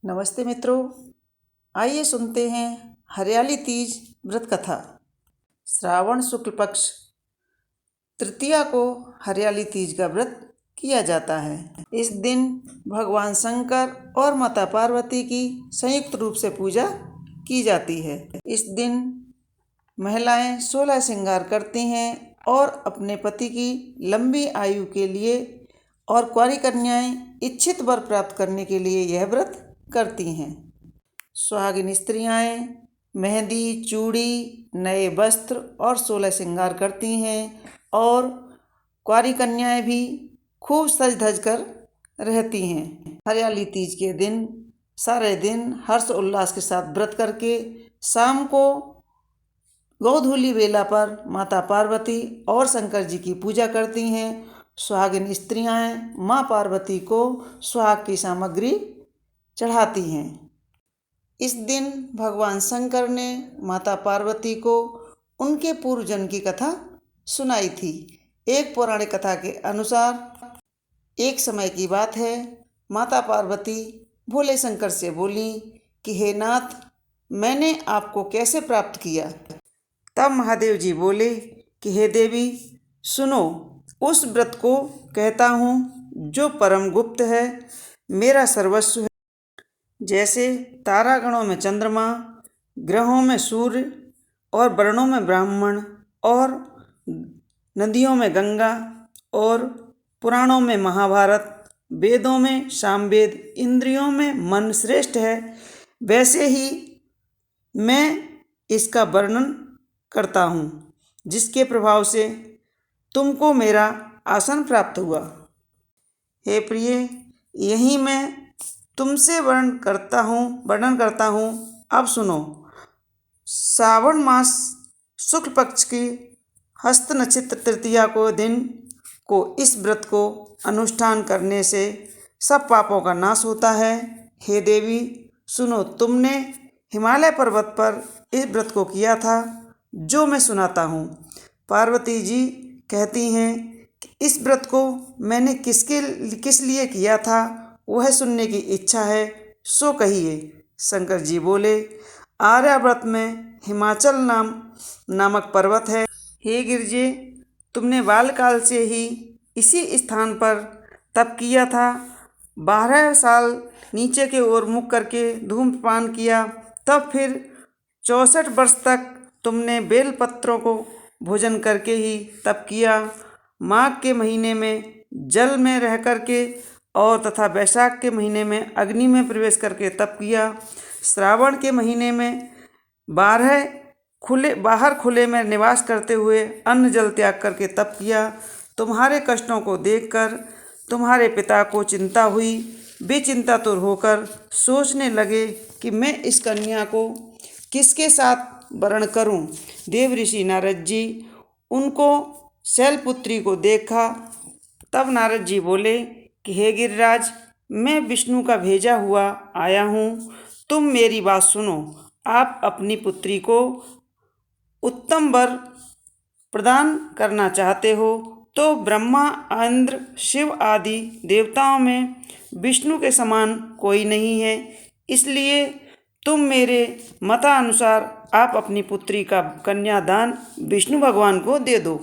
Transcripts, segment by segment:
नमस्ते मित्रों, आइए सुनते हैं हरियाली तीज व्रत कथा। श्रावण शुक्ल पक्ष तृतीया को हरियाली तीज का व्रत किया जाता है। इस दिन भगवान शंकर और माता पार्वती की संयुक्त रूप से पूजा की जाती है। इस दिन महिलाएं 16 श्रृंगार करती हैं और अपने पति की लंबी आयु के लिए और कुंवारी कन्याएं इच्छित वर प्राप्त करने के लिए यह व्रत करती हैं। सुहागिन स्त्रियाँ मेहंदी, चूड़ी, नए वस्त्र और 16 श्रृंगार करती हैं और कुंवारी कन्याएं भी खूब सज धज कर रहती हैं। हरियाली तीज के दिन सारे दिन हर्ष उल्लास के साथ व्रत करके शाम को गोधूली बेला पर माता पार्वती और शंकर जी की पूजा करती हैं। सुहागिन स्त्रियाँ माँ पार्वती को सुहाग की सामग्री चढ़ाती हैं। इस दिन भगवान शंकर ने माता पार्वती को उनके पूर्व जन्म की कथा सुनाई थी। एक पौराणिक कथा के अनुसार एक समय की बात है, माता पार्वती भोले शंकर से बोली कि हे नाथ, मैंने आपको कैसे प्राप्त किया। तब महादेव जी बोले कि हे देवी, सुनो, उस व्रत को कहता हूँ जो परम गुप्त है, मेरा सर्वस्व है। जैसे तारागणों में चंद्रमा, ग्रहों में सूर्य और वर्णों में ब्राह्मण और नदियों में गंगा और पुराणों में महाभारत, वेदों में सामवेद, इंद्रियों में मन श्रेष्ठ है, वैसे ही मैं इसका वर्णन करता हूँ, जिसके प्रभाव से तुमको मेरा आसन प्राप्त हुआ। हे प्रिय, यही मैं तुमसे वर्णन करता हूँ। अब सुनो। श्रावण मास शुक्ल पक्ष की हस्त नक्षत्र तृतीया को दिन को इस व्रत को अनुष्ठान करने से सब पापों का नाश होता है। हे देवी, सुनो, तुमने हिमालय पर्वत पर इस व्रत को किया था, जो मैं सुनाता हूँ। पार्वती जी कहती हैं कि इस व्रत को मैंने किस लिए किया था, वह सुनने की इच्छा है, सो कहिए। शंकर जी बोले, आर्यावर्त में हिमाचल नामक पर्वत है। हे गिरजे, तुमने बालकाल से ही इसी स्थान पर तप किया था। 12 साल नीचे के ओर मुख करके धूम्रपान किया, तब फिर 64 वर्ष तक तुमने बेलपत्रों को भोजन करके ही तप किया। माघ के महीने में जल में रह करके और तथा वैशाख के महीने में अग्नि में प्रवेश करके तप किया। श्रावण के महीने में बाहर खुले में निवास करते हुए अन्न जल त्याग करके तप किया। तुम्हारे कष्टों को देखकर तुम्हारे पिता को चिंता हुई। वे चिंतातुर होकर सोचने लगे कि मैं इस कन्या को किसके साथ वरण करूं। देव ऋषि नारद जी उनको शैलपुत्री को देखा। तब नारद जी बोले कि हे गिरिराज, मैं विष्णु का भेजा हुआ आया हूँ, तुम मेरी बात सुनो। आप अपनी पुत्री को उत्तम वर प्रदान करना चाहते हो तो ब्रह्मा, इंद्र, शिव आदि देवताओं में विष्णु के समान कोई नहीं है, इसलिए तुम मेरे मतानुसार आप अपनी पुत्री का कन्यादान विष्णु भगवान को दे दो।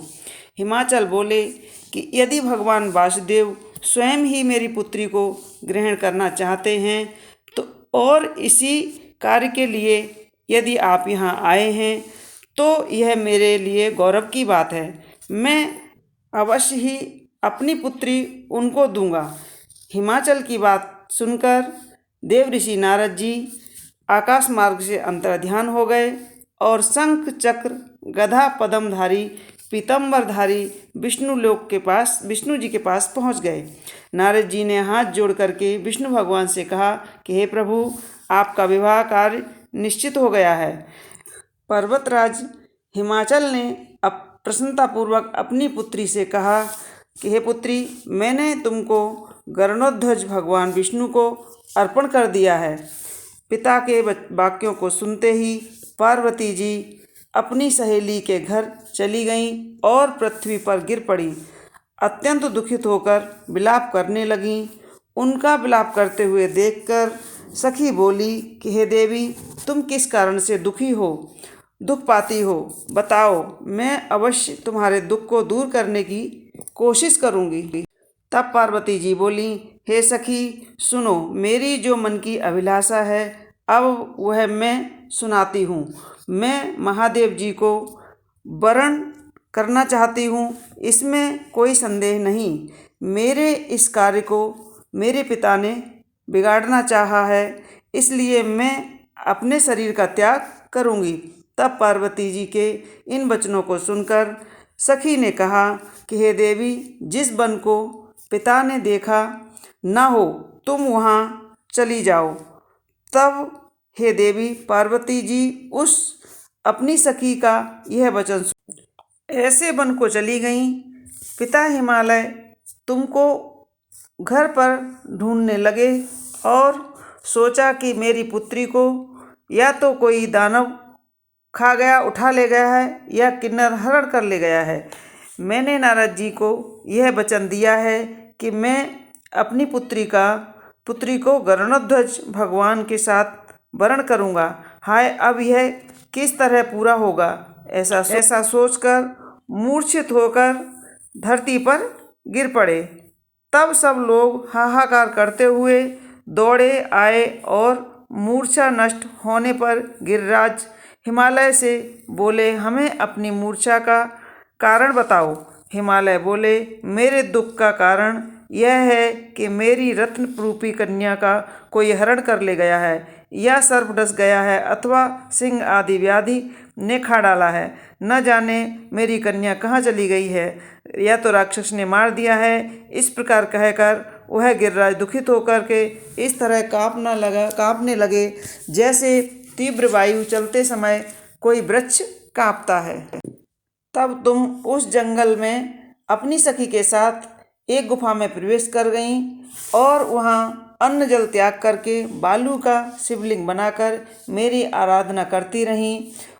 हिमाचल बोले कि यदि भगवान वासुदेव स्वयं ही मेरी पुत्री को ग्रहण करना चाहते हैं तो और इसी कार्य के लिए यदि आप यहाँ आए हैं तो यह मेरे लिए गौरव की बात है। मैं अवश्य ही अपनी पुत्री उनको दूंगा। हिमाचल की बात सुनकर देव ऋषि नारद जी आकाश मार्ग से अंतर्ध्यान हो गए और शंख, चक्र, गदा, पद्मधारी, पीतम्बरधारी विष्णु जी के पास पहुंच गए। नारद जी ने हाथ जोड़ करके विष्णु भगवान से कहा कि हे प्रभु, आपका विवाह कार्य निश्चित हो गया है। पर्वतराज हिमाचल ने प्रसन्नतापूर्वक अपनी पुत्री से कहा कि हे पुत्री, मैंने तुमको गरुड़ध्वज भगवान विष्णु को अर्पण कर दिया है। पिता के वाक्यों को सुनते ही पार्वती जी अपनी सहेली के घर चली गईं और पृथ्वी पर गिर पड़ी। अत्यंत दुखित होकर विलाप करने लगीं। उनका विलाप करते हुए देखकर सखी बोली कि हे देवी, तुम किस कारण से दुख पाती हो, बताओ, मैं अवश्य तुम्हारे दुख को दूर करने की कोशिश करूंगी। तब पार्वती जी बोली, हे सखी सुनो, मेरी जो मन की अभिलाषा है अब वह मैं सुनाती हूँ। मैं महादेव जी को वरण करना चाहती हूँ, इसमें कोई संदेह नहीं। मेरे इस कार्य को मेरे पिता ने बिगाड़ना चाहा है, इसलिए मैं अपने शरीर का त्याग करूँगी। तब पार्वती जी के इन वचनों को सुनकर सखी ने कहा कि हे देवी, जिस वन को पिता ने देखा ना हो तुम वहाँ चली जाओ। तब हे देवी, पार्वती जी उस अपनी सखी का यह वचन ऐसे वन को चली गईं। पिता हिमालय तुमको घर पर ढूंढने लगे और सोचा कि मेरी पुत्री को या तो कोई दानव खा गया, उठा ले गया है, या किन्नर हरण कर ले गया है। मैंने नारद जी को यह वचन दिया है कि मैं अपनी पुत्री को गरुड़ध्वज भगवान के साथ वरण करूँगा। हाय, अब यह किस तरह पूरा होगा? ऐसा सोचकर मूर्छित होकर धरती पर गिर पड़े। तब सब लोग हाहाकार करते हुए दौड़े आए और मूर्छा नष्ट होने पर गिरिराज हिमालय से बोले, हमें अपनी मूर्छा का कारण बताओ। हिमालय बोले, मेरे दुख का कारण यह है कि मेरी रत्न रूपी कन्या का कोई हरण कर ले गया है, या सर्प डस गया है, अथवा सिंह आदि व्याधि ने खा डाला है। न जाने मेरी कन्या कहाँ चली गई है, या तो राक्षस ने मार दिया है। इस प्रकार कहकर वह गिरिराज दुखित होकर के इस तरह काँपने लगे जैसे तीव्र वायु चलते समय कोई वृक्ष काँपता है। तब तुम उस जंगल में अपनी सखी के साथ एक गुफा में प्रवेश कर गईं और वहाँ अन्न जल त्याग करके बालू का शिवलिंग बनाकर मेरी आराधना करती रहीं।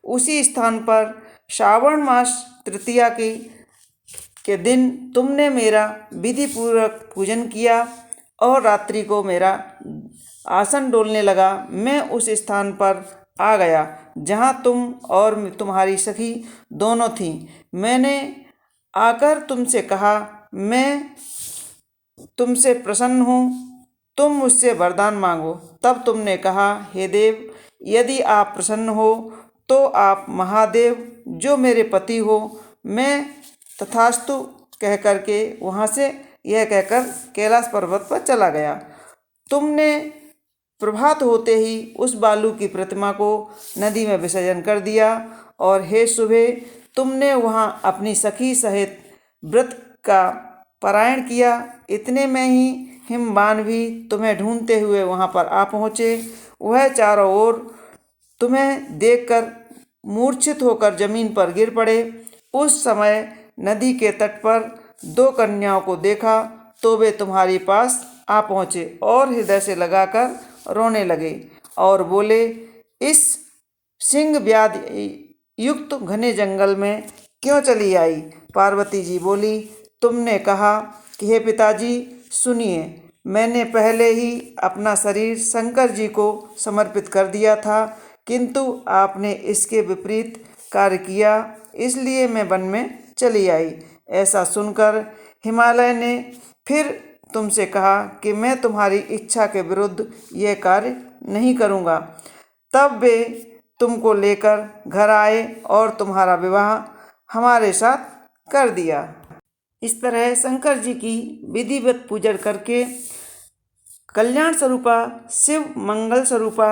उसी स्थान पर श्रावण मास तृतीया के दिन तुमने मेरा विधि पूर्वक पूजन किया और रात्रि को मेरा आसन डोलने लगा। मैं उस स्थान पर आ गया जहाँ तुम और तुम्हारी सखी दोनों थीं। मैंने आकर तुमसे कहा, मैं तुमसे प्रसन्न हूँ, तुम मुझसे वरदान मांगो। तब तुमने कहा, हे देव, यदि आप प्रसन्न हो तो आप महादेव जो मेरे पति हो। मैं तथास्तु कह करके वहाँ से यह कहकर कैलाश पर्वत पर चला गया। तुमने प्रभात होते ही उस बालू की प्रतिमा को नदी में विसर्जन कर दिया और हे सुबह तुमने वहाँ अपनी सखी सहित व्रत का पारायण किया। इतने में ही हिमवान भी तुम्हें ढूंढते हुए वहाँ पर आ पहुँचे। वह चारों ओर तुम्हें देखकर मूर्छित होकर जमीन पर गिर पड़े। उस समय नदी के तट पर दो कन्याओं को देखा तो वे तुम्हारे पास आ पहुँचे और हृदय से लगाकर रोने लगे और बोले, इस सिंह व्याधि युक्त घने जंगल में क्यों चली आई? पार्वती जी बोली, तुमने कहा कि हे पिताजी सुनिए, मैंने पहले ही अपना शरीर शंकर जी को समर्पित कर दिया था, किंतु आपने इसके विपरीत कार्य किया, इसलिए मैं वन में चली आई। ऐसा सुनकर हिमालय ने फिर तुमसे कहा कि मैं तुम्हारी इच्छा के विरुद्ध यह कार्य नहीं करूँगा। तब वे तुमको लेकर घर आए और तुम्हारा विवाह हमारे साथ कर दिया। इस तरह शंकर जी की विधिवत पूजन करके कल्याण स्वरूपा शिव मंगल स्वरूपा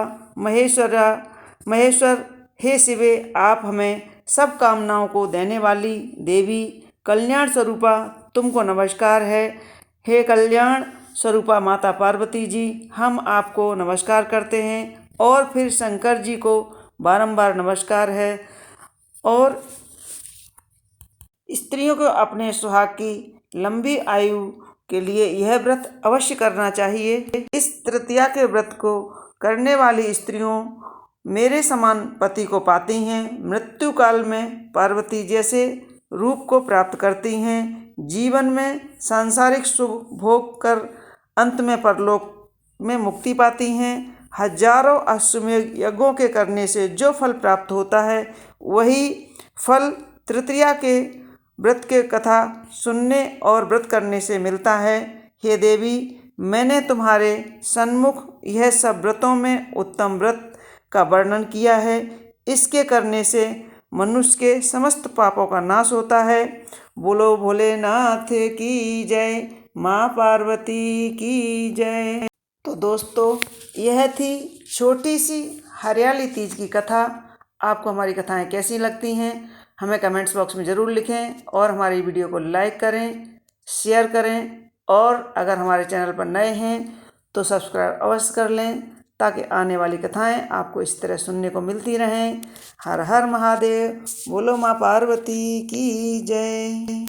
महेश्वर हे शिवे, आप हमें सब कामनाओं को देने वाली देवी कल्याण स्वरूपा तुमको नमस्कार है। हे कल्याण स्वरूपा माता पार्वती जी, हम आपको नमस्कार करते हैं। और फिर शंकर जी को बारंबार नमस्कार है। और स्त्रियों को अपने सुहाग की लंबी आयु के लिए यह व्रत अवश्य करना चाहिए। इस तृतीया के व्रत को करने वाली स्त्रियों मेरे समान पति को पाती हैं, मृत्यु काल में पार्वती जैसे रूप को प्राप्त करती हैं, जीवन में सांसारिक सुख भोग कर अंत में परलोक में मुक्ति पाती हैं। हजारों अश्वमेध यज्ञों के करने से जो फल प्राप्त होता है वही फल तृतीया के व्रत के कथा सुनने और व्रत करने से मिलता है। हे देवी, मैंने तुम्हारे सन्मुख यह सब व्रतों में उत्तम व्रत का वर्णन किया है। इसके करने से मनुष्य के समस्त पापों का नाश होता है। बोलो भोलेनाथ की जय, माँ पार्वती की जय। तो दोस्तों, यह थी छोटी सी हरियाली तीज की कथा। आपको हमारी कथाएं कैसी लगती हैं हमें कमेंट्स बॉक्स में ज़रूर लिखें और हमारी वीडियो को लाइक करें, शेयर करें और अगर हमारे चैनल पर नए हैं तो सब्सक्राइब अवश्य कर लें ताकि आने वाली कथाएं आपको इस तरह सुनने को मिलती रहें। हर हर महादेव। बोलो माँ पार्वती की जय।